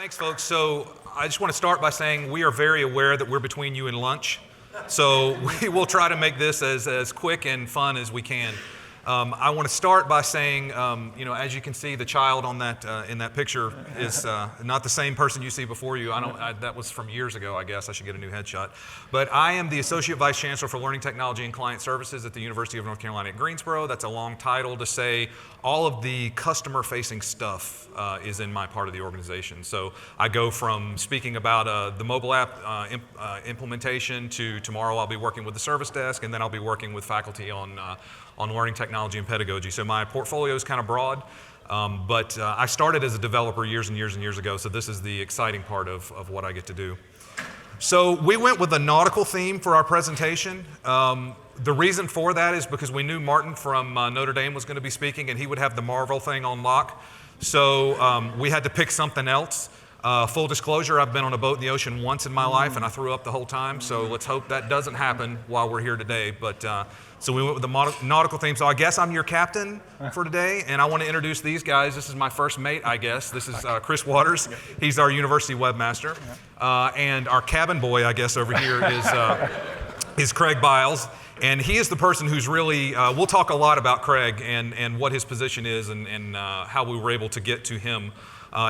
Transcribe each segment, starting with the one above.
Thanks, folks. So I just want to start by saying we are very aware that we're between you and lunch. So we will try to make this as quick and fun as we can. I want to start by saying, as you can see, the child on that in that picture is not the same person you see before you. That was from years ago, I guess. I should get a new headshot. But I am the Associate Vice Chancellor for Learning Technology and Client Services at the University of North Carolina at Greensboro. That's a long title to say all of the customer-facing stuff is in my part of the organization. So I go from speaking about the mobile app implementation to tomorrow I'll be working with the service desk, and then I'll be working with faculty on learning technology and pedagogy. So my portfolio is kind of broad, but I started as a developer years and years and years ago, so this is the exciting part of what I get to do. So we went with a nautical theme for our presentation. The reason for that is because we knew Martin from Notre Dame was going to be speaking, and he would have the Marvel thing on lock. So we had to pick something else. Full disclosure, I've been on a boat in the ocean once in my life, and I threw up the whole time, so let's hope that doesn't happen while we're here today. But so we went with the nautical theme. So I guess I'm your captain for today, and I want to introduce these guys. This is my first mate, I guess. This is Chris Waters. He's our university webmaster. And our cabin boy, I guess, over here is Craig Biles. And he is the person who's really, we'll talk a lot about Craig and what his position is and how we were able to get to him.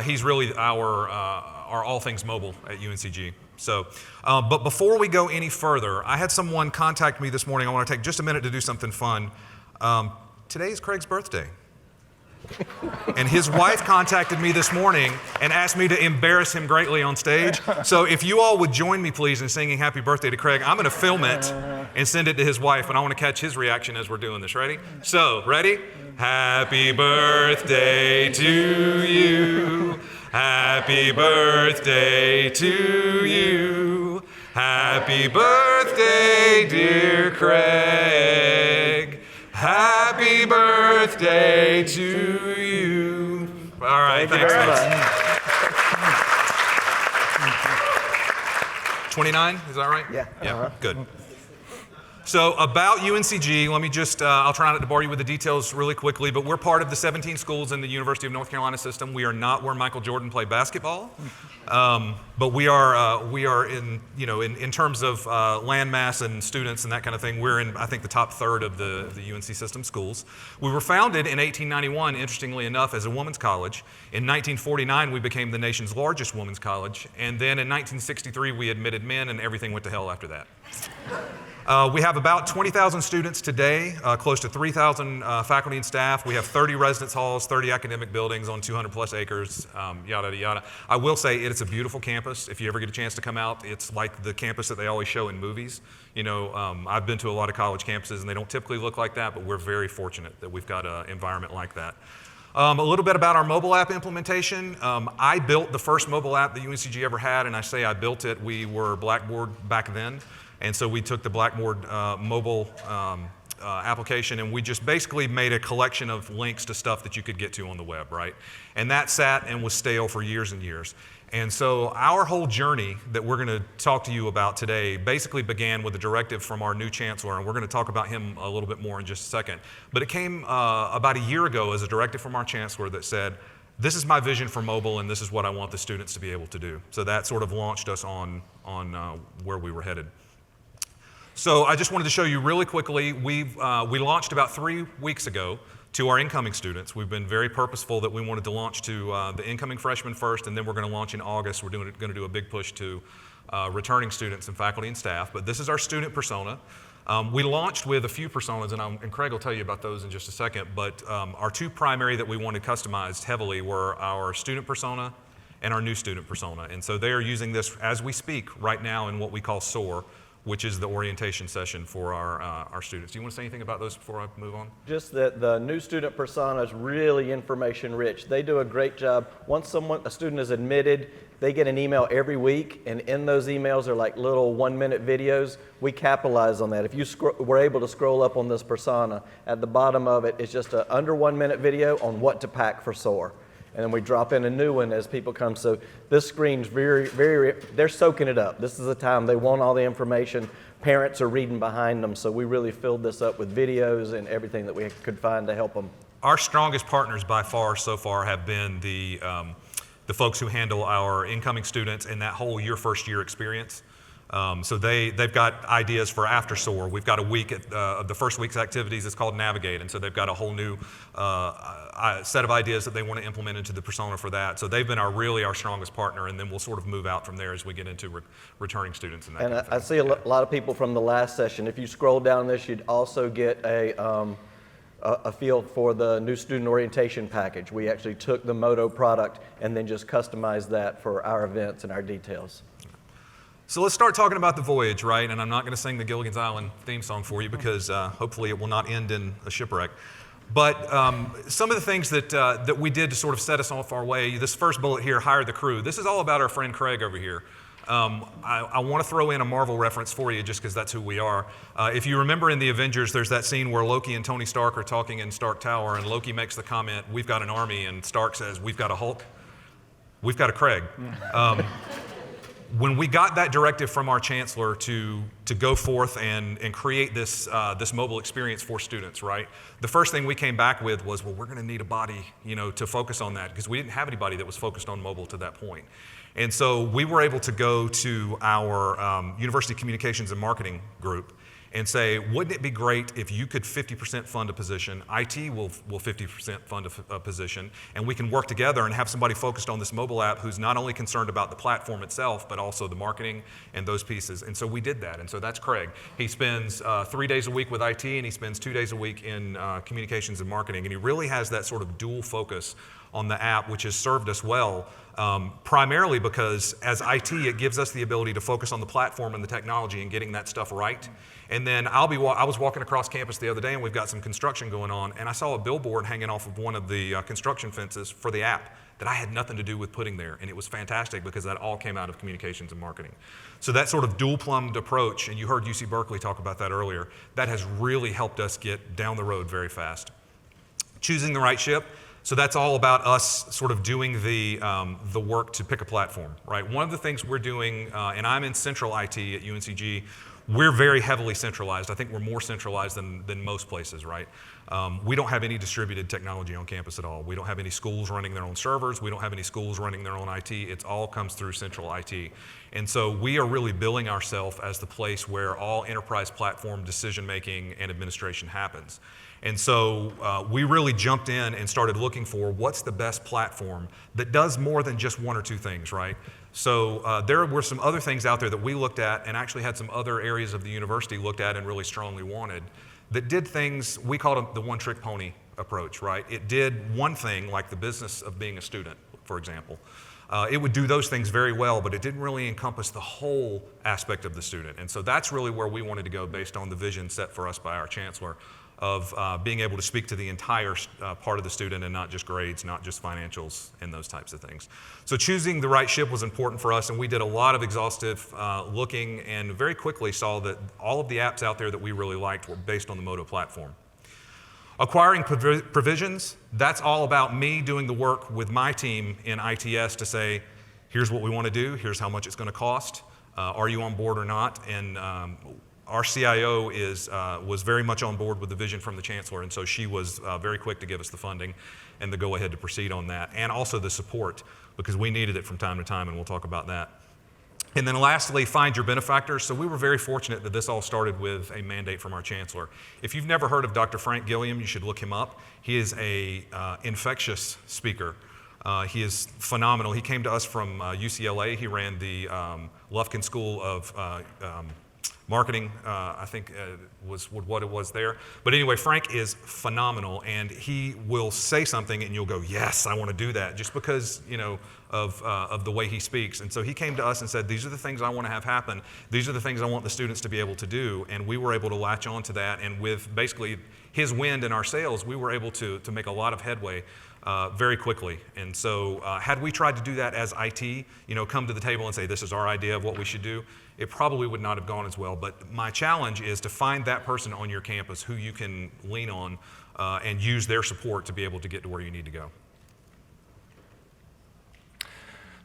He's really our all things mobile at UNCG. So, but before we go any further, I had someone contact me this morning. I want to take just a minute to do something fun. Today is Craig's birthday. And his wife contacted me this morning and asked me to embarrass him greatly on stage. So if you all would join me, please, in singing happy birthday to Craig, I'm going to film it and send it to his wife, and I want to catch his reaction as we're doing this. Ready? So, ready? Happy birthday to you. Happy birthday to you. Happy birthday, dear Craig. Happy birthday to you. All right, thanks, folks. 29, is that right? Yeah. Yeah, good. So about UNCG, let me just, I'll try not to bore you with the details really quickly, but we're part of the 17 schools in the University of North Carolina system. We are not where Michael Jordan played basketball, but we are in, in terms of land mass and students and that kind of thing, we're in, I think, the top third of the UNC system schools. We were founded in 1891, interestingly enough, as a women's college. In 1949, we became the nation's largest women's college, and then in 1963, we admitted men, and everything went to hell after that. We have about 20,000 students today, close to 3,000 faculty and staff. We have 30 residence halls, 30 academic buildings on 200 plus acres, yada, yada. I will say it's a beautiful campus. If you ever get a chance to come out, it's like the campus that they always show in movies. I've been to a lot of college campuses and they don't typically look like that, but we're very fortunate that we've got an environment like that. A little bit about our mobile app implementation. I built the first mobile app that UNCG ever had, and I say I built it. We were Blackboard back then. And so we took the Blackboard mobile application and we just basically made a collection of links to stuff that you could get to on the web, right? And that sat and was stale for years and years. And so our whole journey that we're going to talk to you about today basically began with a directive from our new chancellor, and we're going to talk about him a little bit more in just a second. But it came about a year ago as a directive from our chancellor that said, this is my vision for mobile and this is what I want the students to be able to do. So that sort of launched us on where we were headed. So I just wanted to show you really quickly, we launched about 3 weeks ago to our incoming students. We've been very purposeful that we wanted to launch to the incoming freshmen first, and then we're going to launch in August. We're going to do a big push to returning students and faculty and staff, but this is our student persona. We launched with a few personas, and Craig will tell you about those in just a second, but our two primary that we wanted customized heavily were our student persona and our new student persona. And so they are using this as we speak right now in what we call SOAR, which is the orientation session for our students. Do you want to say anything about those before I move on? Just that the new student persona is really information rich. They do a great job. Once a student is admitted, they get an email every week, and in those emails are like little 1-minute videos. We capitalize on that. If you were able to scroll up on this persona, at the bottom of it is just an under 1-minute video on what to pack for SOAR. And then we drop in a new one as people come. So this screen's they're soaking it up. This is the time they want all the information. Parents are reading behind them. So we really filled this up with videos and everything that we could find to help them. Our strongest partners by far so far have been the the folks who handle our incoming students and that whole first year experience. So they've got ideas for after SOAR. We've got a week of the first week's activities is called Navigate, and so they've got a whole new set of ideas that they want to implement into the persona for that. So they've been really our strongest partner, and then we'll sort of move out from there as we get into returning students and that And kind of I thing. see a lot of people from the last session. If you scroll down this, you'd also get a feel for the new student orientation package. We actually took the Moto product and then just customized that for our events and our details. So let's start talking about the voyage, right? And I'm not going to sing the Gilligan's Island theme song for you because hopefully it will not end in a shipwreck. But some of the things that we did to sort of set us off our way, this first bullet here, hire the crew. This is all about our friend Craig over here. I want to throw in a Marvel reference for you just because that's who we are. If you remember in the Avengers, there's that scene where Loki and Tony Stark are talking in Stark Tower, and Loki makes the comment, "We've got an army," and Stark says, "We've got a Hulk." We've got a Craig. When we got that directive from our chancellor to go forth and create this mobile experience for students, right? The first thing we came back with was, well, we're going to need a body, to focus on that because we didn't have anybody that was focused on mobile to that point. And so we were able to go to our University Communications and Marketing group and say, wouldn't it be great if you could 50% fund a position, IT will 50% fund a position, and we can work together and have somebody focused on this mobile app who's not only concerned about the platform itself, but also the marketing and those pieces. And so we did that, and so that's Craig. He spends 3 days a week with IT, and he spends 2 days a week in communications and marketing, and he really has that sort of dual focus on the app, which has served us well, primarily because as IT, it gives us the ability to focus on the platform and the technology and getting that stuff right. And then I was walking across campus the other day, and we've got some construction going on, and I saw a billboard hanging off of one of the construction fences for the app that I had nothing to do with putting there, and it was fantastic because that all came out of communications and marketing. So that sort of dual-plumbed approach, and you heard UC Berkeley talk about that earlier, that has really helped us get down the road very fast. Choosing the right ship. So that's all about us sort of doing the work to pick a platform, right? One of the things we're doing, and I'm in central IT at UNCG, we're very heavily centralized. I think we're more centralized than most places, right? We don't have any distributed technology on campus at all. We don't have any schools running their own servers. We don't have any schools running their own IT. It all comes through central IT. And so we are really billing ourselves as the place where all enterprise platform decision-making and administration happens. And so we really jumped in and started looking for what's the best platform that does more than just one or two things, right? So there were some other things out there that we looked at and actually had some other areas of the university looked at and really strongly wanted that did things, we called it the one-trick pony approach, right? It did one thing, like the business of being a student, for example. It would do those things very well, but it didn't really encompass the whole aspect of the student. And so that's really where we wanted to go based on the vision set for us by our chancellor of being able to speak to the entire part of the student and not just grades, not just financials, and those types of things. So choosing the right ship was important for us, and we did a lot of exhaustive looking and very quickly saw that all of the apps out there that we really liked were based on the Moto platform. Acquiring provisions, that's all about me doing the work with my team in ITS to say, here's what we want to do, here's how much it's going to cost, are you on board or not? And our CIO was very much on board with the vision from the chancellor, and so she was very quick to give us the funding and the go-ahead to proceed on that, and also the support, because we needed it from time to time, and we'll talk about that. And then lastly, find your benefactors. So we were very fortunate that this all started with a mandate from our chancellor. If you've never heard of Dr. Frank Gilliam, you should look him up. He is an infectious speaker. He is phenomenal. He came to us from UCLA. He ran the Lufkin School of Marketing, I think was what it was there. But anyway, Frank is phenomenal, and he will say something and you'll go, yes, I want to do that, just because, of the way he speaks. And so he came to us and said, these are the things I want to have happen. These are the things I want the students to be able to do. And we were able to latch on to that. And with basically his wind in our sails, we were able to make a lot of headway very quickly. And so had we tried to do that as IT, come to the table and say, this is our idea of what we should do, it probably would not have gone as well. But my challenge is to find that person on your campus who you can lean on and use their support to be able to get to where you need to go.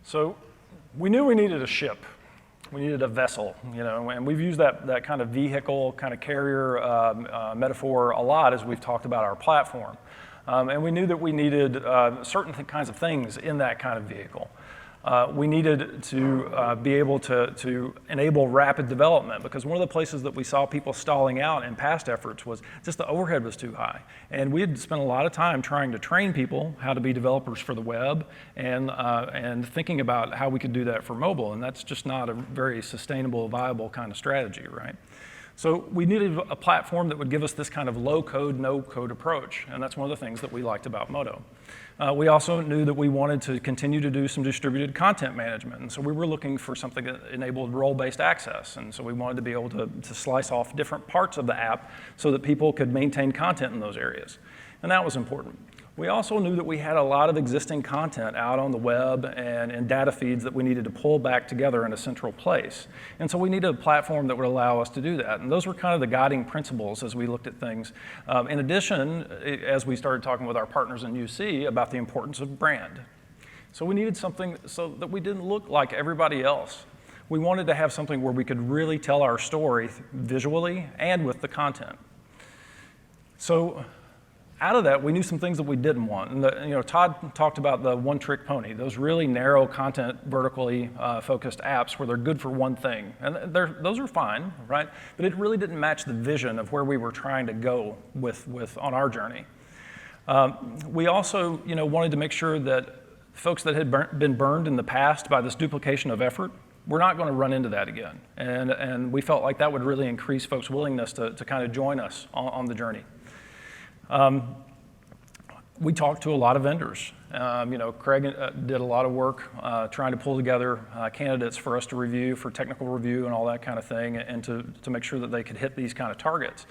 So we knew we needed a ship. We needed a vessel, and we've used that kind of vehicle, kind of carrier metaphor a lot as we've talked about our platform. And we knew that we needed certain kinds of things in that kind of vehicle. We needed to be able to enable rapid development, because one of the places that we saw people stalling out in past efforts was just the overhead was too high. And we had spent a lot of time trying to train people how to be developers for the web and thinking about how we could do that for mobile. And that's just not a very sustainable, viable kind of strategy, right? So we needed a platform that would give us this kind of low-code, no-code approach, and that's one of the things that we liked about Moto. We also knew that we wanted to continue to do some distributed content management, and so we were looking for something that enabled role-based access, and so we wanted to be able to slice off different parts of the app so that people could maintain content in those areas, and that was important. We also knew that we had a lot of existing content out on the web and in data feeds that we needed to pull back together in a central place. And so we needed a platform that would allow us to do that. And those were kind of the guiding principles as we looked at things. In addition, as we started talking with our partners in UC about the importance of brand. So we needed something so that we didn't look like everybody else. We wanted to have something where we could really tell our story visually and with the content. So out of that, we knew some things that we didn't want. And Todd talked about the one-trick pony, those really narrow content, vertically focused apps where they're good for one thing. And those are fine, right? But it really didn't match the vision of where we were trying to go on our journey. We also wanted to make sure that folks that had been burned in the past by this duplication of effort, we're not going to run into that again. And we felt like that would really increase folks' willingness to kind of join us on the journey. We talked to a lot of vendors. Craig did a lot of work trying to pull together candidates for us to review, for technical review and all that kind of thing, and to make sure that they could hit these kind of targets.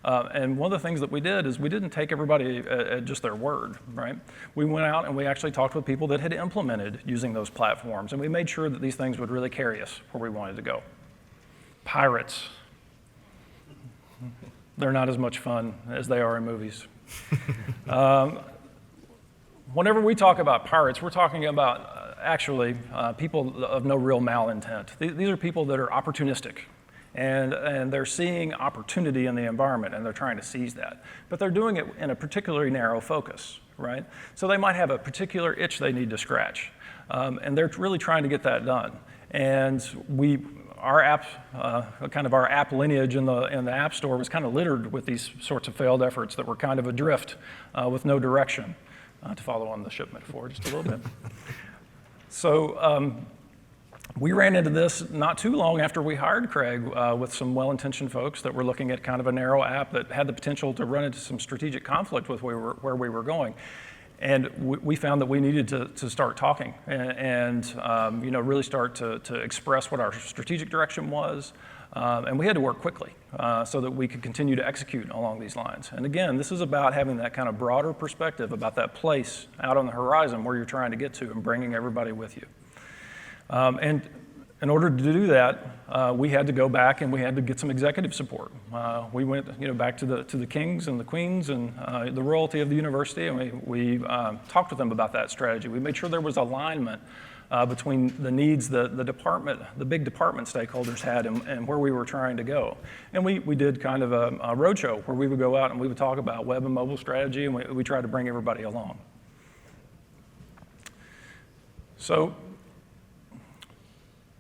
And one of the things that we did is we didn't take everybody at just their word, right? We went out and we actually talked with people that had implemented using those platforms, and we made sure that these things would really carry us where we wanted to go. Pirates. They're not as much fun as they are in movies. Whenever we talk about pirates, we're talking about actually people of no real malintent. These are people that are opportunistic, and they're seeing opportunity in the environment, and they're trying to seize that. But they're doing it in a particularly narrow focus, right? So they might have a particular itch they need to scratch, and they're really trying to get that done. And our app, kind of our app lineage in the App Store was kind of littered with these sorts of failed efforts that were kind of adrift with no direction, to follow on the ship metaphor just a little bit. So we ran into this not too long after we hired Craig with some well-intentioned folks that were looking at kind of a narrow app that had the potential to run into some strategic conflict with where we were going. And we found that we needed to start talking and really start to express what our strategic direction was. And we had to work quickly so that we could continue to execute along these lines. And again, this is about having that kind of broader perspective about that place out on the horizon where you're trying to get to and bringing everybody with you. And in order to do that, we had to go back and we had to get some executive support. We went, back to the kings and the queens and the royalty of the university, and we talked with them about that strategy. We made sure there was alignment between the needs the big department stakeholders had and where we were trying to go. And we did kind of a roadshow where we would go out and we would talk about web and mobile strategy, and we tried to bring everybody along. So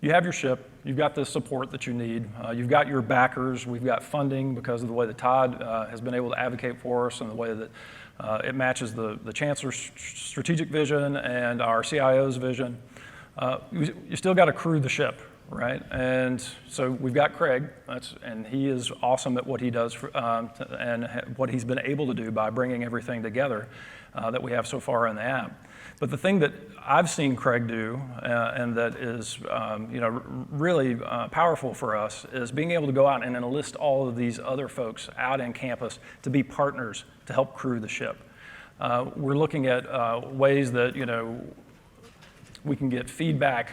you have your ship, you've got the support that you need, you've got your backers, we've got funding because of the way that Todd has been able to advocate for us and the way that it matches the Chancellor's strategic vision and our CIO's vision. You still got to crew the ship, right? And so we've got Craig, and he is awesome at what he does and what he's been able to do by bringing everything together that we have so far in the app. But the thing that I've seen Craig do, and that is really powerful for us, is being able to go out and enlist all of these other folks out in campus to be partners to help crew the ship. We're looking at ways that we can get feedback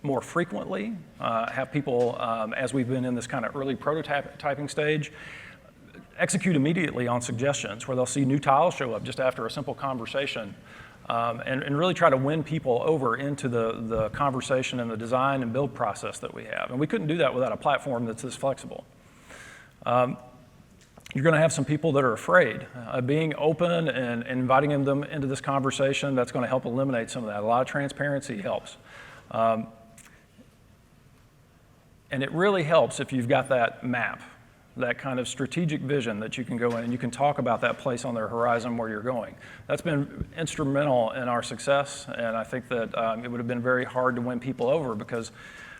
more frequently, have people, as we've been in this kind of early prototyping stage, execute immediately on suggestions where they'll see new tiles show up just after a simple conversation. And really try to win people over into the conversation and the design and build process that we have. And we couldn't do that without a platform that's this flexible. you're going to have some people that are afraid. Being open and inviting them into this conversation, that's going to help eliminate some of that. A lot of transparency helps. And it really helps if you've got that map, that kind of strategic vision that you can go in and you can talk about that place on their horizon where you're going. That's been instrumental in our success, and I think that it would have been very hard to win people over because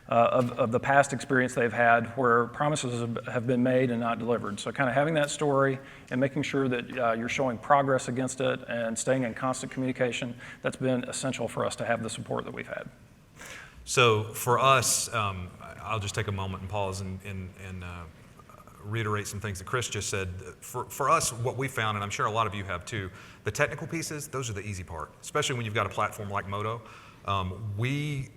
of the past experience they've had where promises have been made and not delivered. So kind of having that story and making sure that you're showing progress against it and staying in constant communication, that's been essential for us to have the support that we've had. So for us, I'll just take a moment and pause and reiterate some things that Chris just said. For us, what we found, and I'm sure a lot of you have too, the technical pieces, those are the easy part, especially when you've got a platform like Moto. We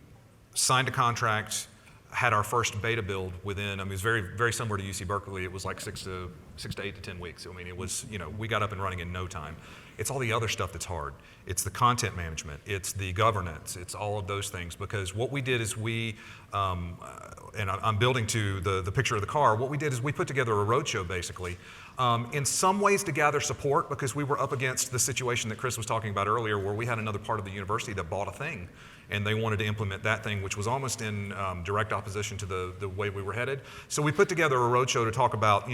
signed a contract, had our first beta build within, it was very, very similar to UC Berkeley. It was like 6 to 8 to 10 weeks. I mean, it was, we got up and running in no time. It's all the other stuff that's hard. It's the content management, it's the governance, it's all of those things. Because what we did is and I'm building to the picture of the car, what we did is we put together a roadshow basically, in some ways to gather support because we were up against the situation that Chris was talking about earlier where we had another part of the university that bought a thing and they wanted to implement that thing, which was almost in direct opposition to the way we were headed. So we put together a roadshow to talk about,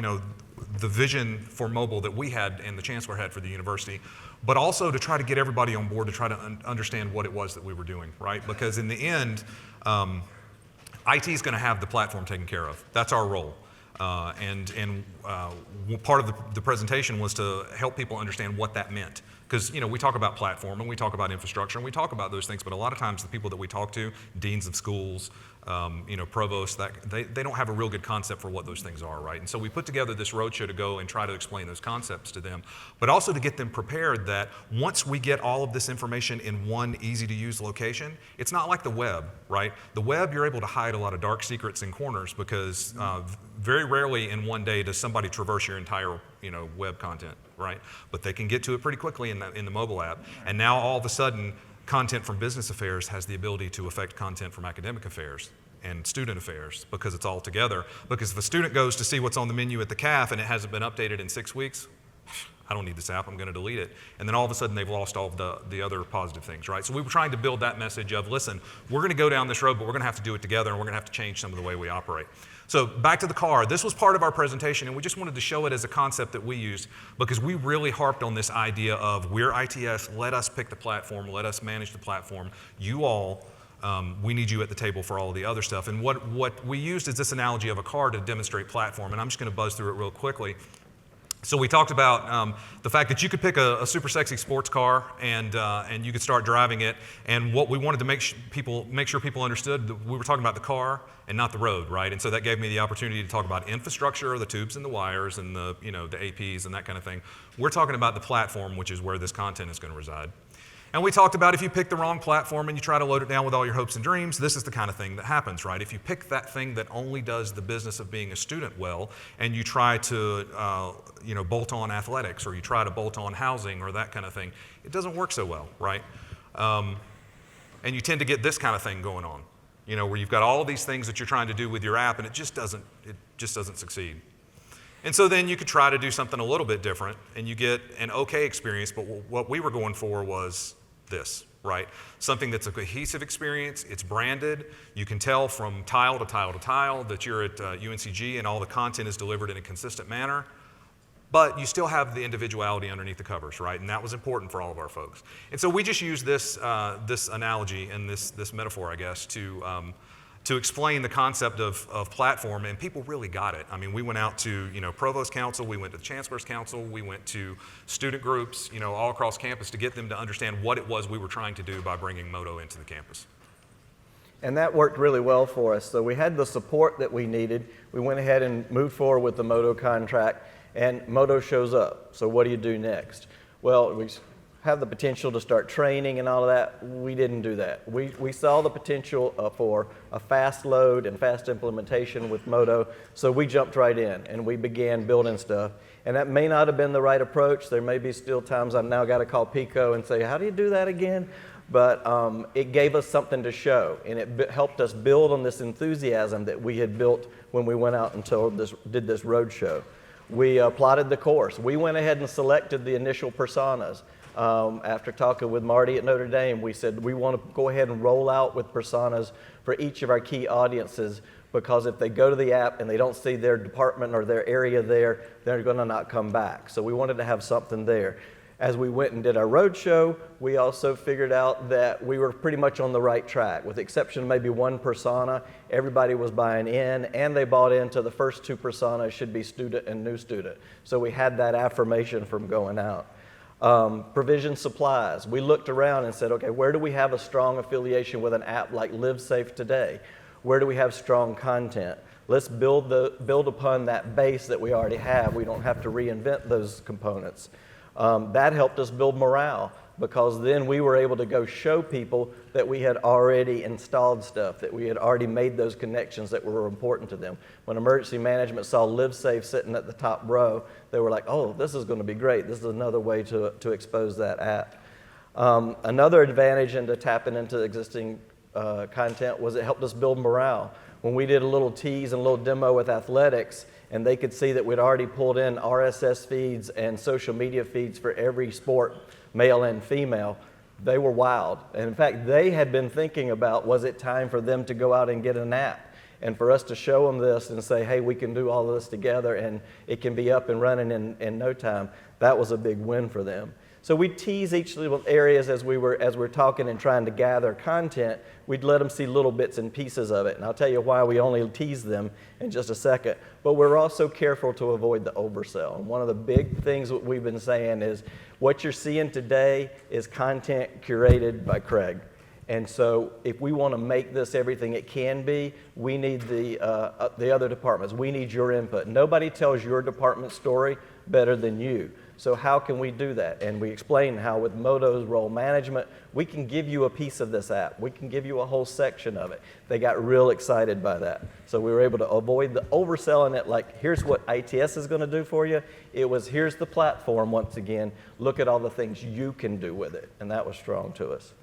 the vision for mobile that we had and the chancellor had for the university, but also to try to get everybody on board to try to understand what it was that we were doing, right? Because in the end, IT is going to have the platform taken care of. That's our role. And part of the presentation was to help people understand what that meant. Because we talk about platform and we talk about infrastructure and we talk about those things, but a lot of times the people that we talk to, deans of schools, provosts, they don't have a real good concept for what those things are, right? And so we put together this roadshow to go and try to explain those concepts to them, but also to get them prepared that once we get all of this information in one easy-to-use location, it's not like the web, right? The web, you're able to hide a lot of dark secrets in corners because very rarely in one day does somebody traverse your entire web content, right? But they can get to it pretty quickly in the mobile app. And now all of a sudden, content from business affairs has the ability to affect content from academic affairs and student affairs because it's all together. Because if a student goes to see what's on the menu at the CAF and it hasn't been updated in 6 weeks, I don't need this app, I'm going to delete it. And then all of a sudden they've lost all of the other positive things, right? So we were trying to build that message of, listen, we're going to go down this road, but we're going to have to do it together and we're going to have to change some of the way we operate. So back to the car, this was part of our presentation and we just wanted to show it as a concept that we used because we really harped on this idea of we're ITS, let us pick the platform, let us manage the platform. You all, we need you at the table for all of the other stuff. And what we used is this analogy of a car to demonstrate platform, and I'm just going to buzz through it real quickly. So we talked about the fact that you could pick a super sexy sports car and you could start driving it. And what we wanted to make sure people understood, that we were talking about the car and not the road, right? And so that gave me the opportunity to talk about infrastructure, the tubes and the wires and the APs and that kind of thing. We're talking about the platform, which is where this content is going to reside. And we talked about if you pick the wrong platform and you try to load it down with all your hopes and dreams, this is the kind of thing that happens, right? If you pick that thing that only does the business of being a student well, and you try to, bolt on athletics, or you try to bolt on housing or that kind of thing, it doesn't work so well, right? And you tend to get this kind of thing going on, where you've got all of these things that you're trying to do with your app, and it just doesn't succeed. And so then you could try to do something a little bit different, and you get an okay experience, but what we were going for was this, right? Something that's a cohesive experience, it's branded, you can tell from tile to tile to tile that you're at UNCG and all the content is delivered in a consistent manner, but you still have the individuality underneath the covers, right? And that was important for all of our folks. And so we just used this analogy and this metaphor, I guess, to explain the concept of platform, and people really got it. I mean, we went out to Provost Council, we went to the Chancellor's Council, we went to student groups, all across campus to get them to understand what it was we were trying to do by bringing Moto into the campus. And that worked really well for us. So we had the support that we needed. We went ahead and moved forward with the Moto contract, and Moto shows up. So what do you do next? Well, we have the potential to start training and all of that. We didn't do that. We saw the potential for a fast load and fast implementation with Moto, so we jumped right in and we began building stuff. And that may not have been the right approach. There may be still times I've now got to call Pico and say, how do you do that again? But it gave us something to show, and it helped us build on this enthusiasm that we had built when we went out and did this road show. We plotted the course. We went ahead and selected the initial personas. After talking with Marty at Notre Dame, we said we want to go ahead and roll out with personas for each of our key audiences, because if they go to the app and they don't see their department or their area there, they're going to not come back. So we wanted to have something there. As we went and did our roadshow, we also figured out that we were pretty much on the right track. With the exception of maybe one persona, everybody was buying in, and they bought into the first two personas should be student and new student. So we had that affirmation from going out. Provision supplies. We looked around and said, okay, where do we have a strong affiliation with an app like Live Safe Today? Where do we have strong content? Let's build upon that base that we already have. We don't have to reinvent those components. That helped us build morale, because then we were able to go show people that we had already installed stuff, that we had already made those connections that were important to them. When emergency management saw Live Safe sitting at the top row, they were like, oh, this is going to be great. This is another way to expose that app. Another advantage into tapping into existing content was it helped us build morale. When we did a little tease and a little demo with athletics, and they could see that we'd already pulled in RSS feeds and social media feeds for every sport, male and female, they were wild. And in fact, they had been thinking about, was it time for them to go out and get an app? And for us to show them this and say, hey, we can do all of this together and it can be up and running in no time, that was a big win for them. So we'd tease each little areas as we're talking and trying to gather content. We'd let them see little bits and pieces of it. And I'll tell you why we only tease them in just a second. But we're also careful to avoid the oversell. And one of the big things that we've been saying is what you're seeing today is content curated by Craig. And so if we want to make this everything it can be, we need the other departments. We need your input. Nobody tells your department's story better than you. So how can we do that? And we explain how with Moto's role management, we can give you a piece of this app. We can give you a whole section of it. They got real excited by that. So we were able to avoid the overselling it like, here's what ITS is going to do for you. It was, here's the platform once again. Look at all the things you can do with it. And that was strong to us.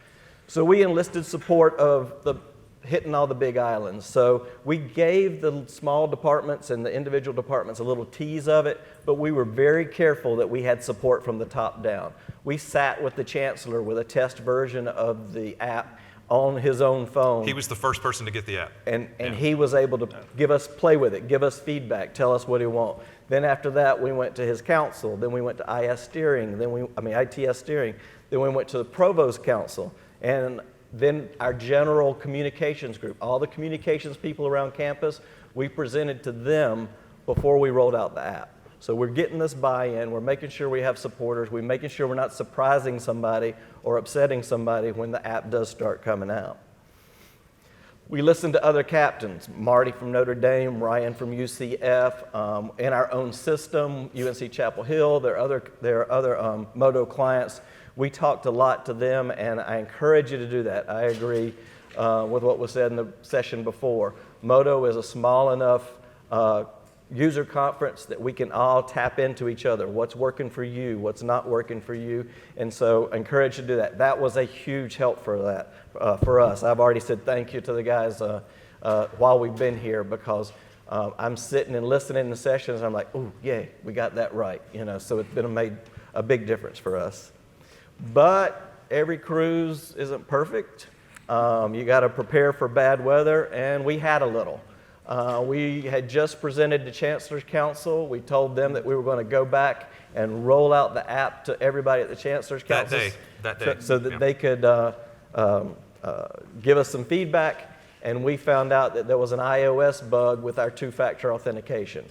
So we enlisted support of hitting all the big islands. So we gave the small departments and the individual departments a little tease of it, but we were very careful that we had support from the top down. We sat with the chancellor with a test version of the app on his own phone. He was the first person to get the app. And he was able to give us, play with it, give us feedback, tell us what he wants. Then after that, we went to his council. Then we went to ITS steering. Then we went to the provost council. And then our general communications group, all the communications people around campus, we presented to them before we rolled out the app. So we're getting this buy-in, we're making sure we have supporters, we're making sure we're not surprising somebody or upsetting somebody when the app does start coming out. We listened to other captains, Marty from Notre Dame, Ryan from UCF, in our own system, UNC Chapel Hill, there are other Moto clients. We talked a lot to them, and I encourage you to do that. I agree with what was said in the session before. Moto is a small enough user conference that we can all tap into each other. What's working for you? What's not working for you? And so I encourage you to do that. That was a huge help for that, for us. I've already said thank you to the guys while we've been here, because I'm sitting and listening to sessions, and I'm like, oh, yay, we got that right. So it's made a big difference for us. But every cruise isn't perfect. You got to prepare for bad weather, and we had a little. We had just presented to Chancellor's Council. We told them that we were going to go back and roll out the app to everybody at the Chancellor's Council. That day. So that they could give us some feedback, and we found out that there was an iOS bug with our two-factor authentication.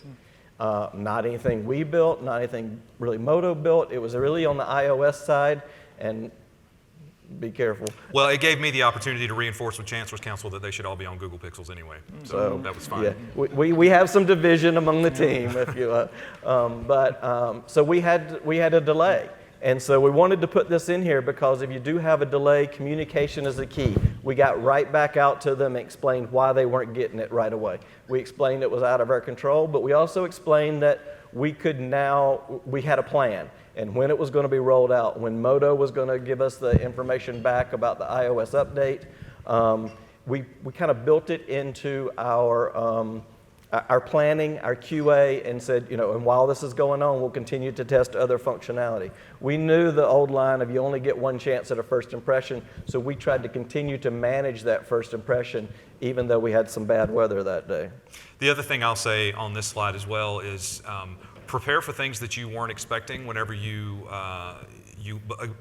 Not anything we built, not anything really Moto built. It was really on the iOS side, and be careful. Well, it gave me the opportunity to reinforce with Chancellor's Council that they should all be on Google Pixels anyway. So that was fine. Yeah, we have some division among the team, if you so we had a delay. And so we wanted to put this in here because if you do have a delay, communication is the key. We got right back out to them and explained why they weren't getting it right away. We explained it was out of our control, but we also explained that we had a plan and when it was going to be rolled out, when Moto was going to give us the information back about the iOS update. We kind of built it into our our planning, our QA, and said, and while this is going on, we'll continue to test other functionality. We knew the old line of you only get one chance at a first impression, so we tried to continue to manage that first impression, even though we had some bad weather that day. The other thing I'll say on this slide as well is prepare for things that you weren't expecting whenever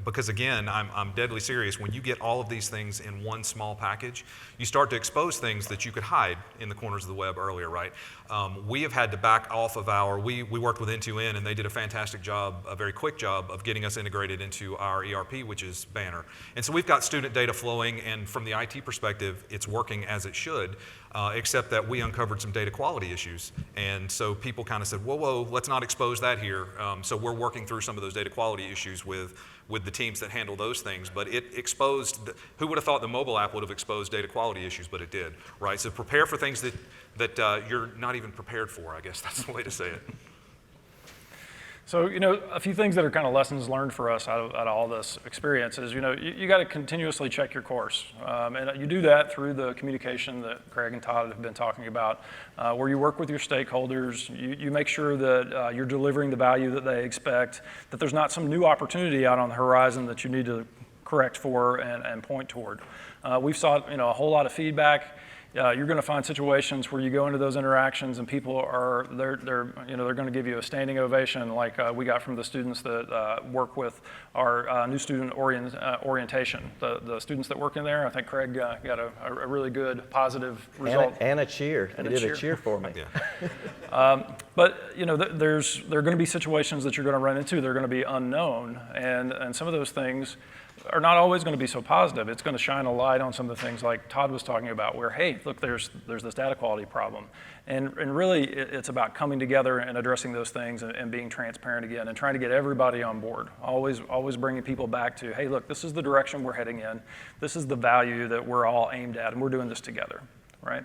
because again, I'm deadly serious. When you get all of these things in one small package, you start to expose things that you could hide in the corners of the web earlier, right? We have had to back off of we worked with N2N, and they did a fantastic job, a very quick job of getting us integrated into our ERP, which is Banner. And so we've got student data flowing, and from the IT perspective, it's working as it should, except that we uncovered some data quality issues. And so people kind of said, whoa, let's not expose that here. So we're working through some of those data quality issues with the teams that handle those things, but it exposed, who would have thought the mobile app would have exposed data quality issues, but it did, right? So prepare for things that you're not even prepared for, I guess that's the way to say it. So, a few things that are kind of lessons learned for us out of all this experience is, you got to continuously check your course. And you do that through the communication that Craig and Todd have been talking about, where you work with your stakeholders, you make sure that you're delivering the value that they expect, that there's not some new opportunity out on the horizon that you need to correct for and point toward. We've sought, a whole lot of feedback. You're going to find situations where you go into those interactions and people are they're going to give you a standing ovation, like we got from the students that work with our new student orientation. The students that work in there, I think Craig got a really good positive result. And a cheer. And he did a cheer for me. Yeah. But there are going to be situations that you're going to run into. They're going to be unknown, and some of those things are not always going to be so positive. It's going to shine a light on some of the things like Todd was talking about, where, hey, look, there's this data quality problem. And really, it's about coming together and addressing those things and being transparent again and trying to get everybody on board. Always bringing people back to, hey, look, this is the direction we're heading in. This is the value that we're all aimed at, and we're doing this together, right?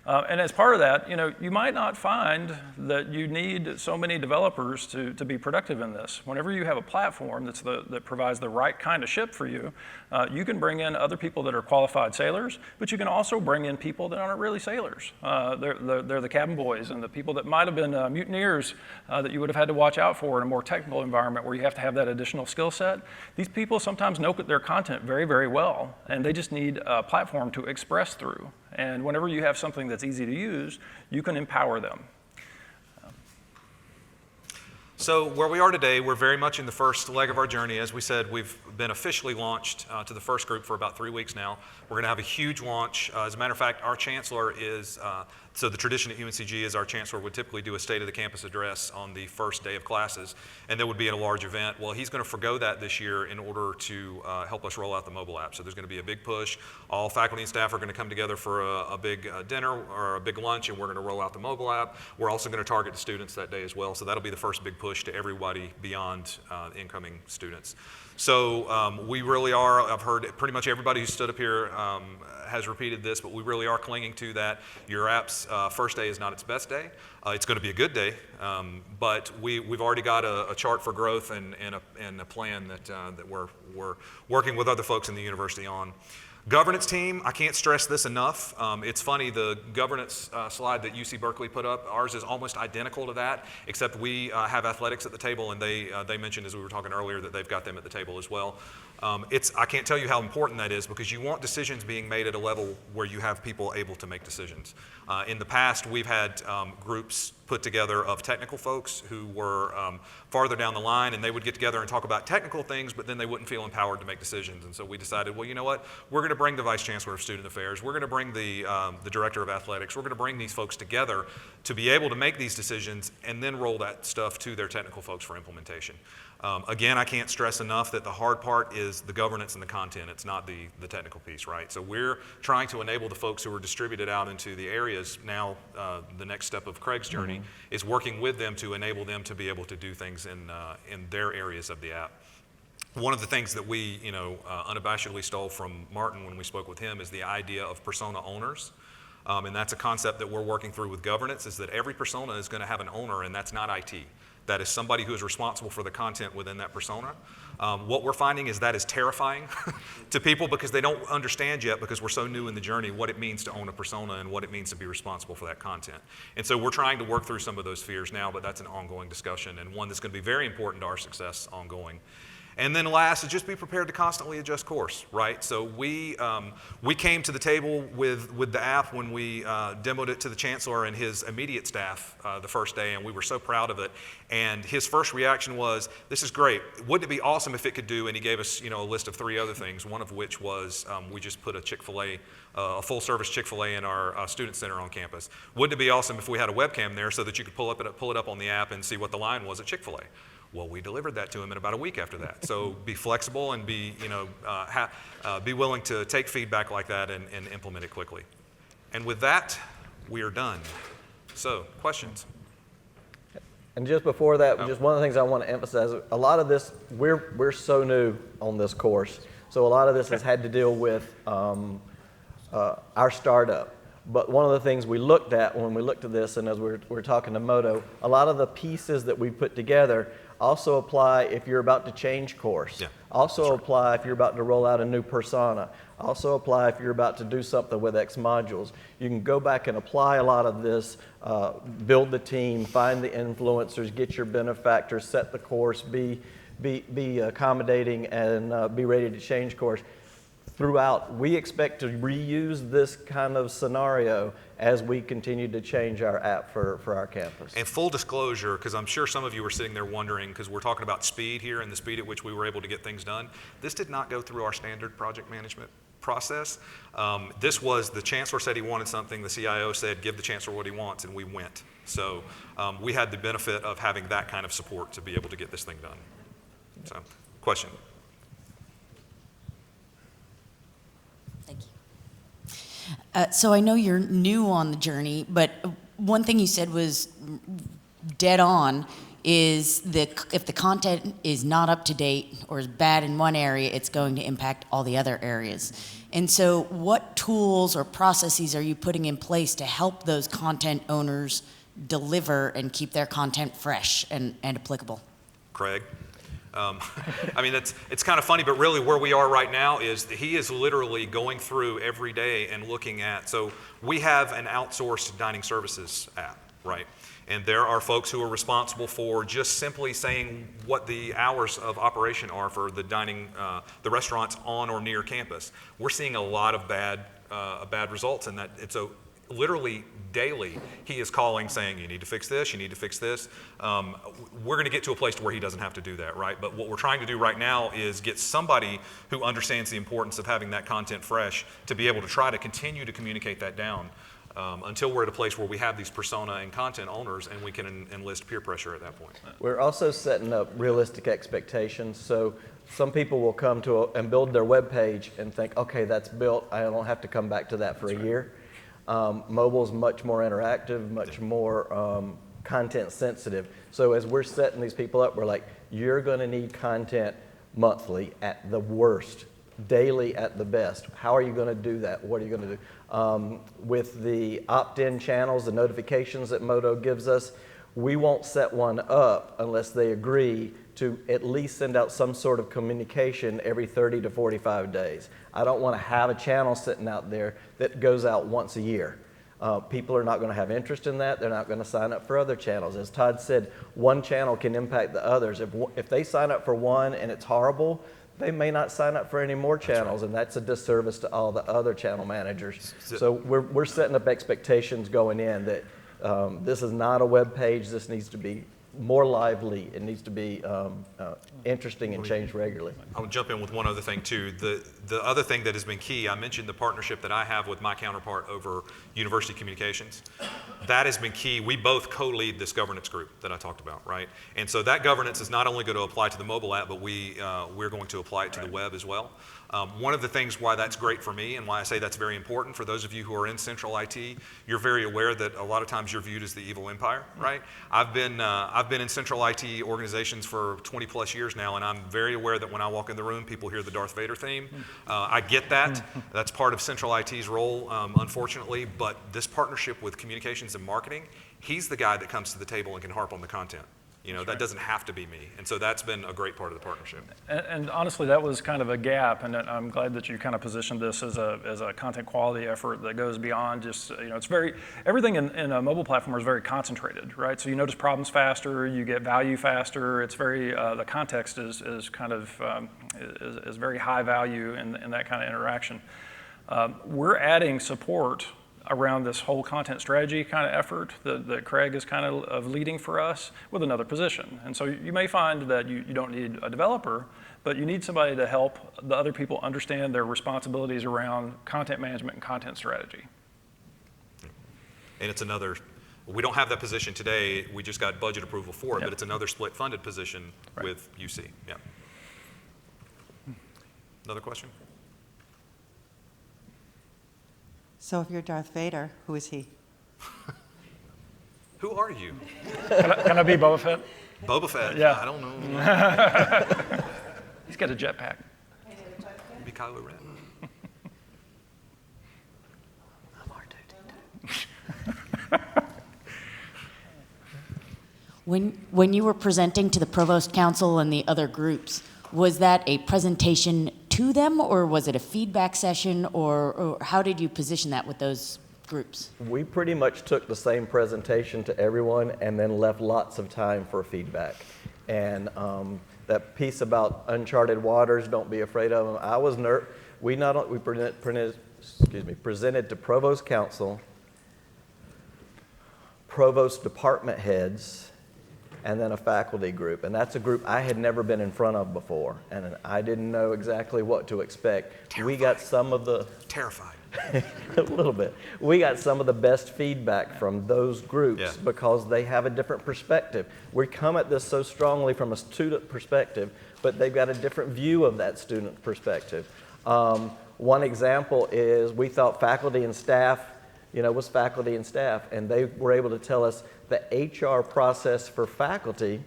And as part of that, you might not find that you need so many developers to be productive in this. Whenever you have a platform that provides the right kind of ship for you, you can bring in other people that are qualified sailors, but you can also bring in people that aren't really sailors. They're the cabin boys and the people that might have been mutineers that you would have had to watch out for in a more technical environment where you have to have that additional skill set. These people sometimes know their content very, very well, and they just need a platform to express through. And whenever you have something that's easy to use, you can empower them. So where we are today, we're very much in the first leg of our journey. As we said, we've been officially launched to the first group for about 3 weeks now. We're going to have a huge launch. As a matter of fact, our chancellor is, so the tradition at UNCG is our chancellor would typically do a state of the campus address on the first day of classes, and there would be a large event. Well, he's going to forgo that this year in order to help us roll out the mobile app. So there's going to be a big push. All faculty and staff are going to come together for a big dinner or a big lunch, and we're going to roll out the mobile app. We're also going to target the students that day as well. So that'll be the first big push to everybody beyond incoming students. So we really are, I've heard pretty much everybody who stood up here has repeated this, but we really are clinging to that. Your app's first day is not its best day. It's going to be a good day, but we've already got a chart for growth and a plan that we're working with other folks in the university on. Governance team, I can't stress this enough. It's funny, the governance slide that UC Berkeley put up, ours is almost identical to that, except we have athletics at the table, and they mentioned as we were talking earlier that they've got them at the table as well. I can't tell you how important that is, because you want decisions being made at a level where you have people able to make decisions. In the past, we've had groups put together of technical folks who were farther down the line, and they would get together and talk about technical things, but then they wouldn't feel empowered to make decisions. And so we decided, well, you know what? We're going to bring the Vice Chancellor of Student Affairs. We're going to bring the Director of Athletics. We're going to bring these folks together to be able to make these decisions and then roll that stuff to their technical folks for implementation. Again, I can't stress enough that the hard part is the governance and the content. It's not the technical piece, right? So we're trying to enable the folks who are distributed out into the areas. Now, the next step of Craig's journey is working with them to enable them to be able to do things in their areas of the app. One of the things that we, unabashedly stole from Martin when we spoke with him is the idea of persona owners. And that's a concept that we're working through with governance, is that every persona is going to have an owner, and that's not IT. that is somebody who is responsible for the content within that persona. What we're finding is that is terrifying to people because they don't understand yet, because we're so new in the journey, what it means to own a persona and what it means to be responsible for that content. And so we're trying to work through some of those fears now, but that's an ongoing discussion and one that's going to be very important to our success ongoing. And then last is just be prepared to constantly adjust course, right? So we came to the table with the app when we demoed it to the chancellor and his immediate staff the first day, and we were so proud of it. And his first reaction was, "This is great. Wouldn't it be awesome if it could do?" And he gave us, a list of 3 other things. One of which was we just put a Chick-fil-A, a full-service Chick-fil-A in our student center on campus. Wouldn't it be awesome if we had a webcam there so that you could pull it up on the app and see what the line was at Chick-fil-A? Well, we delivered that to him in about a week after that. So be flexible and be willing to take feedback like that and implement it quickly. And with that, we are done. So, questions? And just before that, just one of the things I want to emphasize, a lot of this, we're so new on this course. So a lot of this has had to deal with our startup. But one of the things we looked at when we looked at this, and as we're talking to Moto, a lot of the pieces that we put together also apply if you're about to change course. Yeah, also apply if you're about to roll out a new persona. Also apply if you're about to do something with X modules. You can go back and apply a lot of this, build the team, find the influencers, get your benefactors, set the course, be accommodating, and be ready to change course. Throughout, we expect to reuse this kind of scenario as we continue to change our app for our campus. And full disclosure, because I'm sure some of you were sitting there wondering, because we're talking about speed here and the speed at which we were able to get things done. This did not go through our standard project management process. This was, the chancellor said he wanted something, the CIO said give the chancellor what he wants, and we went. So we had the benefit of having that kind of support to be able to get this thing done. So, question? Thank you. So I know you're new on the journey, but one thing you said was dead on is if the content is not up to date or is bad in one area, it's going to impact all the other areas. And so what tools or processes are you putting in place to help those content owners deliver and keep their content fresh and applicable? Craig? I mean, it's kind of funny, but really where we are right now is he is literally going through every day and looking at, so we have an outsourced dining services app, right? And there are folks who are responsible for just simply saying what the hours of operation are for the the restaurants on or near campus. We're seeing a lot of bad results in that. It's literally daily, he is calling saying, you need to fix this, you need to fix this. We're going to get to a place to where he doesn't have to do that, right? But what we're trying to do right now is get somebody who understands the importance of having that content fresh to be able to try to continue to communicate that down until we're at a place where we have these persona and content owners and we can enlist peer pressure at that point. We're also setting up realistic expectations. So some people will come to and build their web page and think, okay, that's built, I don't have to come back to that for a year. Mobile's much more interactive, much more content sensitive. So as we're setting these people up, we're like, you're going to need content monthly at the worst, daily at the best. How are you going to do that? What are you going to do? With the opt-in channels, the notifications that Moto gives us, we won't set one up unless they agree to at least send out some sort of communication every 30 to 45 days. I don't want to have a channel sitting out there that goes out once a year. People are not going to have interest in that. They're not going to sign up for other channels. As Todd said, one channel can impact the others. If they sign up for one and it's horrible, they may not sign up for any more channels, and that's a disservice to all the other channel managers. So we're setting up expectations going in that this is not a web page. This needs to be more lively. It needs to be interesting and changed regularly. I'll jump in with one other thing too. The other thing that has been key, I mentioned the partnership that I have with my counterpart over university communications. That has been key. We both co-lead this governance group that I talked about, right? And so that governance is not only going to apply to the mobile app, but we're going to apply it to the web as well. One of the things why that's great for me and why I say that's very important for those of you who are in central IT, you're very aware that a lot of times you're viewed as the evil empire, right? I've been in central IT organizations for 20 plus years now, and I'm very aware that when I walk in the room, people hear the Darth Vader theme. I get that. That's part of central IT's role, unfortunately, but this partnership with communications and marketing, he's the guy that comes to the table and can harp on the content. That doesn't have to be me. And so that's been a great part of the partnership. And honestly, that was kind of a gap, and I'm glad that you kind of positioned this as a content quality effort that goes beyond just, it's everything in a mobile platform is very concentrated, right? So you notice problems faster, you get value faster. It's very, the context is kind of, is very high value in that kind of interaction. We're adding support around this whole content strategy kind of effort that Craig is kind of leading for us with another position. And so you may find that you don't need a developer, but you need somebody to help the other people understand their responsibilities around content management and content strategy. And it's we don't have that position today. We just got budget approval for it, but it's another split funded position with UC. Yeah. Another question? So if you're Darth Vader, who is he? Who are you? Can I be Boba Fett? Boba Fett? Yeah. I don't know. He's got a jetpack. Maybe Kylo Ren. When you were presenting to the Provost Council and the other groups, was that a presentation to them, or was it a feedback session, or how did you position that with those groups? We pretty much took the same presentation to everyone and then left lots of time for feedback. And that piece about uncharted waters, don't be afraid of them. I was presented to Provost Council, Provost department heads, and then a faculty group. And that's a group I had never been in front of before, and I didn't know exactly what to expect. Terrified. We got some of the... Terrified. A little bit. We got some of the best feedback from those groups because they have a different perspective. We come at this so strongly from a student perspective, but they've got a different view of that student perspective. One example is we thought faculty and staff, was faculty and staff, and they were able to tell us the HR process for faculty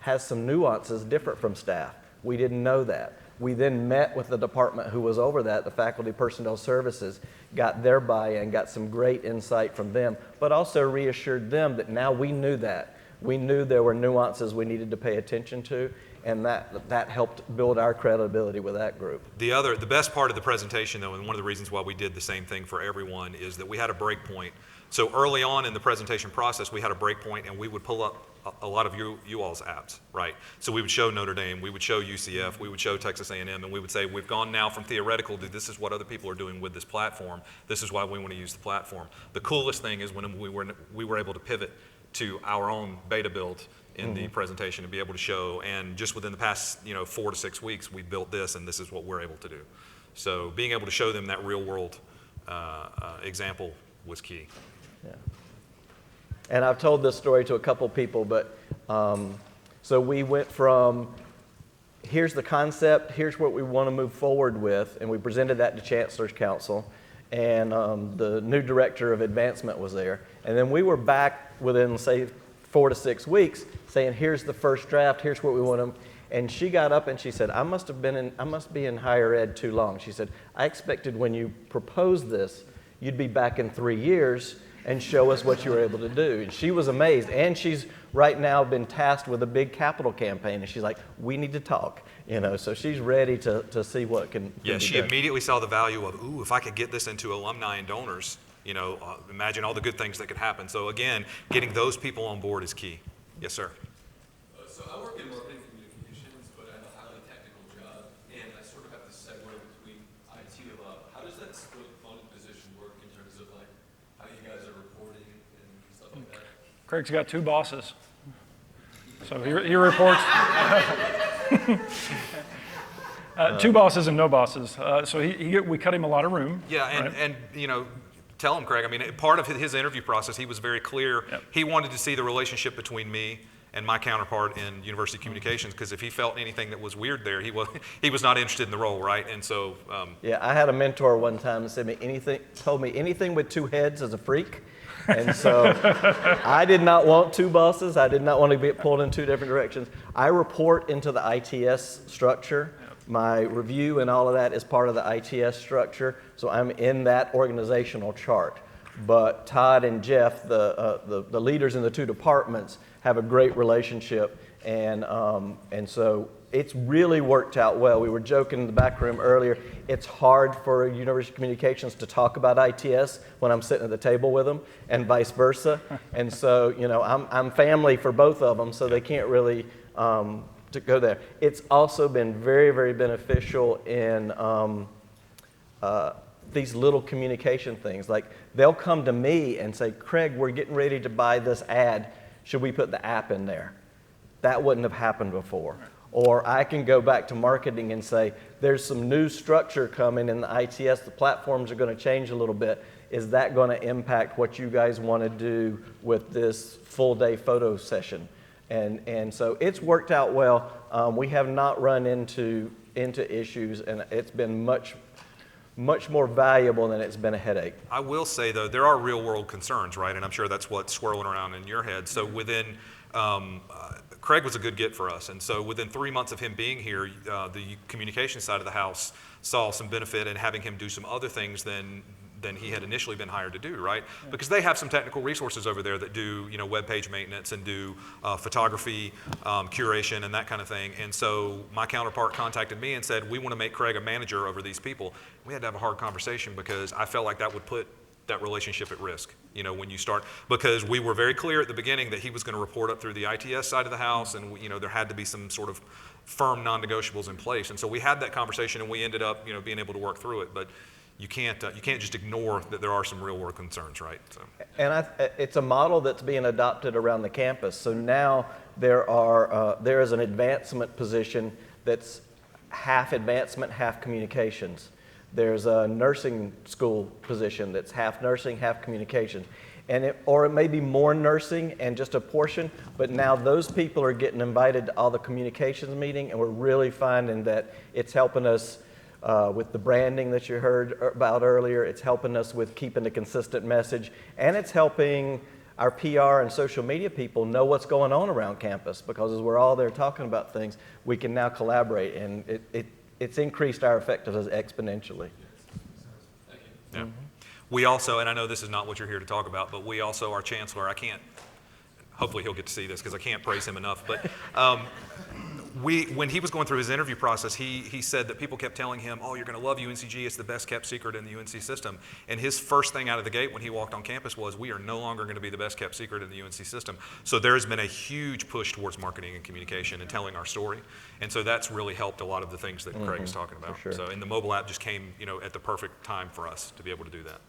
has some nuances different from staff. We didn't know that. We then met with the department who was over that, the Faculty Personnel Services, got their buy-in, got some great insight from them, but also reassured them that now we knew that. We knew there were nuances we needed to pay attention to, and that helped build our credibility with that group. The best part of the presentation, though, and one of the reasons why we did the same thing for everyone, is that we had a break point. So early on in the presentation process, we had a break point, and we would pull up a lot of you all's apps, right? So we would show Notre Dame, we would show UCF, we would show Texas A&M, and we would say, we've gone now from theoretical to this is what other people are doing with this platform. This is why we want to use the platform. The coolest thing is when we were able to pivot to our own beta build in the presentation to be able to show, and just within the past 4 to 6 weeks, we built this, and this is what we're able to do. So being able to show them that real world example was key. Yeah. And I've told this story to a couple people, but so we went from here's the concept, here's what we want to move forward with, and we presented that to Chancellor's Council, and the new director of advancement was there. And then we were back within, say, 4 to 6 weeks saying, here's the first draft, here's what we want to, and she got up and she said, I must be in higher ed too long. She said, I expected when you proposed this, you'd be back in 3 years and show us what you were able to do. And she was amazed. And she's right now been tasked with a big capital campaign. And she's like, we need to talk. So she's ready to see what can Yeah, be she done. immediately saw the value of, if I could get this into alumni and donors, imagine all the good things that could happen. So again, getting those people on board is key. Yes, sir. So I work in marketing communications, but I have a highly technical job, and I sort of have to segue between IT a lot. How does that split funded position work in terms of how you guys are reporting and stuff like that? Craig's got 2 bosses. So he reports. 2 bosses and no bosses. So we cut him a lot of room. Yeah, and tell him, Craig, part of his interview process, he was very clear. Yep. He wanted to see the relationship between me and my counterpart in University Communications, because if he felt anything that was weird there, he was not interested in the role, right? And so... Yeah, I had a mentor one time that told me anything with 2 heads is a freak. And so I did not want 2 bosses. I did not want to be pulled in 2 different directions. I report into the ITS structure. My review and all of that is part of the ITS structure. So I'm in that organizational chart. but Todd and Jeff, the leaders in the two departments, have a great relationship, and so it's really worked out well. We were joking in the back room earlier. It's hard for University Communications to talk about ITS when I'm sitting at the table with them, and vice versa. And so, you know, I'm family for both of them, so they can't really to go there. It's also been very, very beneficial in these little communication things. Like, they'll come to me and say, Craig, we're getting ready to buy this ad. Should we put the app in there? That wouldn't have happened before. Or I can go back to marketing and say, there's some new structure coming in the ITS. The platforms are going to change a little bit. Is that going to impact what you guys want to do with this full day photo session? And so it's worked out well. We have not run into issues, and it's been much more valuable than it's been a headache. I will say, though, there are real world concerns, right? And I'm sure that's what's swirling around in your head. So within, Craig was a good get for us. And so within 3 months of him being here, the communication side of the house saw some benefit in having him do some other things than he had initially been hired to do, right? Because they have some technical resources over there that do, you know, web page maintenance and do photography, curation, and that kind of thing. And so my counterpart contacted me and said, we want to make Craig a manager over these people. We had to have a hard conversation because I felt like that would put that relationship at risk, you know, when you start, because we were very clear at the beginning that he was going to report up through the ITS side of the house, and, you know, there had to be some sort of firm non-negotiables in place. And so we had that conversation, and we ended up, you know, being able to work through it. But you can't just ignore that there are some real world concerns, right? So. And it's a model that's being adopted around the campus. So now there is an advancement position that's half advancement, half communications. There's a nursing school position that's half nursing, half communications. Or it may be more nursing and just a portion, but now those people are getting invited to all the communications meeting, and we're really finding that it's helping us with the branding that you heard about earlier. It's helping us with keeping a consistent message, and it's helping our PR and social media people know what's going on around campus, because as we're all there talking about things, we can now collaborate, and it's increased our effectiveness exponentially. Yeah. Mm-hmm. We also, and I know this is not what you're here to talk about, but we also, our chancellor, hopefully he'll get to see this because I can't praise him enough, but when he was going through his interview process, he said that people kept telling him, oh, you're going to love UNCG, it's the best kept secret in the UNC system. And his first thing out of the gate when he walked on campus was, we are no longer going to be the best kept secret in the UNC system. So there's been a huge push towards marketing and communication and telling our story. And so that's really helped a lot of the things that Craig is talking about. For sure. So, and the mobile app just came, you know, at the perfect time for us to be able to do that.